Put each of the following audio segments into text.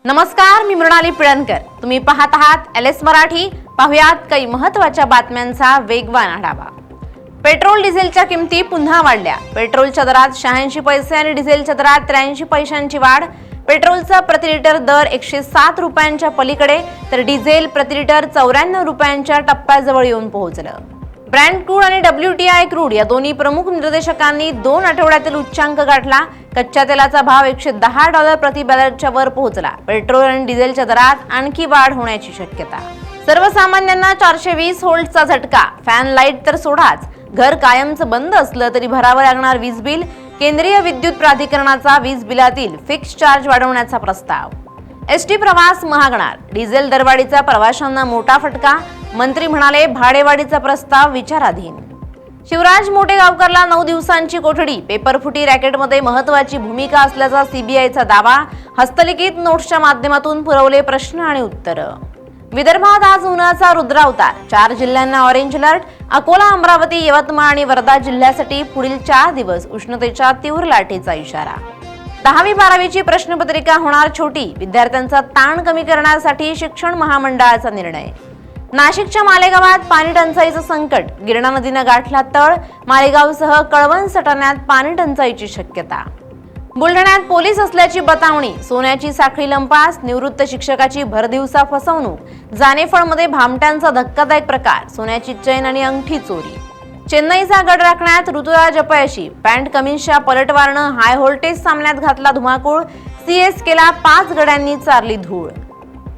नमस्कार, मी मृणाली पिळणकर. तुम्ही पाहत आहात LS मराठी. पाहुयात काही महत्त्वाच्या बातम्यांचा वेगवान आढावा. पेट्रोल डिझेलच्या किमती पुन्हा वाढल्या. पेट्रोलच्या दरात 86 पैसे आणि डिझेलच्या दरात 83 पैशांची वाढ. पेट्रोलचा प्रति लिटर दर 107 रुपयांच्या पलीकडे तर डिझेल प्रति लिटर 94 रुपयांच्या टप्प्याजवळ येऊन पोहोचलं. ब्रँड क्रूड आणि WTI क्रूड या दोन्ही प्रमुख निर्देशकांनी 2 आठवड्यातील उच्चांक गाठला. कच्च्या तेलाचा भाव $110 प्रति बॅरलच्या वर पोहोचला. पेट्रोल आणि डिझेलच्या दरात आणखी वाढ होण्याची शक्यता. सर्वसामान्यांना 420 व्होल्टचा झटका. फॅन लाईट तर सोडाच, घर कायमचं बंद असलं तरी भरावं लागणार वीज बिल. केंद्रीय विद्युत प्राधिकरणाचा वीज बिलातील फिक्स चार्ज वाढवण्याचा प्रस्ताव. ST प्रवास महागणार. डिझेल दरवाढीचा प्रवाशांना मोठा फटका. मंत्री म्हणाले, भाडेवाढीचा प्रस्ताव विचाराधीन. शिवराज मोटेगावकरला 9 दिवसांची कोठडी. पेपरफुटी रॅकेटमध्ये महत्त्वाची भूमिका असल्याचा CBIचा दावा. हस्तलिखित नोट्सच्या माध्यमातून पुरवले प्रश्न आणि उत्तरं. विदर्भात आज उन्हाचा रुद्रावतार. 4 जिल्ह्यांना ऑरेंज अलर्ट. अकोला, अमरावती, यवतमाळ आणि वर्धा जिल्ह्यासाठी पुढील 4 दिवस उष्णतेच्या तीव्र लाटेचा इशारा. 10वी-12वीची प्रश्नपत्रिका होणार छोटी. विद्यार्थ्यांचा ताण कमी करण्यासाठी शिक्षण महामंडळाचा निर्णय. नाशिकच्या मालेगावात पाणी टंचाईचं संकट. गिरणा नदीनं गाठला तळ. मालेगावसह कळवण सटाण्यात पाणी टंचाईची शक्यता. बुलढाण्यात पोलीस असल्याची बतावणी. सोन्याची साखळी लंपास. निवृत्त शिक्षकाची भरदिवसा फसवणूक. जानेफळमध्ये भामट्यांचा धक्कादायक प्रकार. सोन्याची चैन आणि अंगठी चोरी. चेन्नईचा गड राखण्यात ऋतुराज अपयशी. पॅन्ट कमिन्सच्या पलटवारनं हाय व्होल्टेज सामन्यात घातला धुमाकूळ. CSKला 5 गड्यांनी चारली धूळ.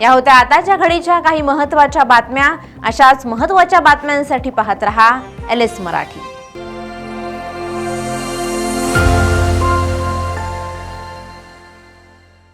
या होत्या आताच्या घडीच्या काही महत्त्वाच्या बातम्या. अशाच महत्त्वाच्या बातम्यांसाठी पाहत रहा LS मराठी.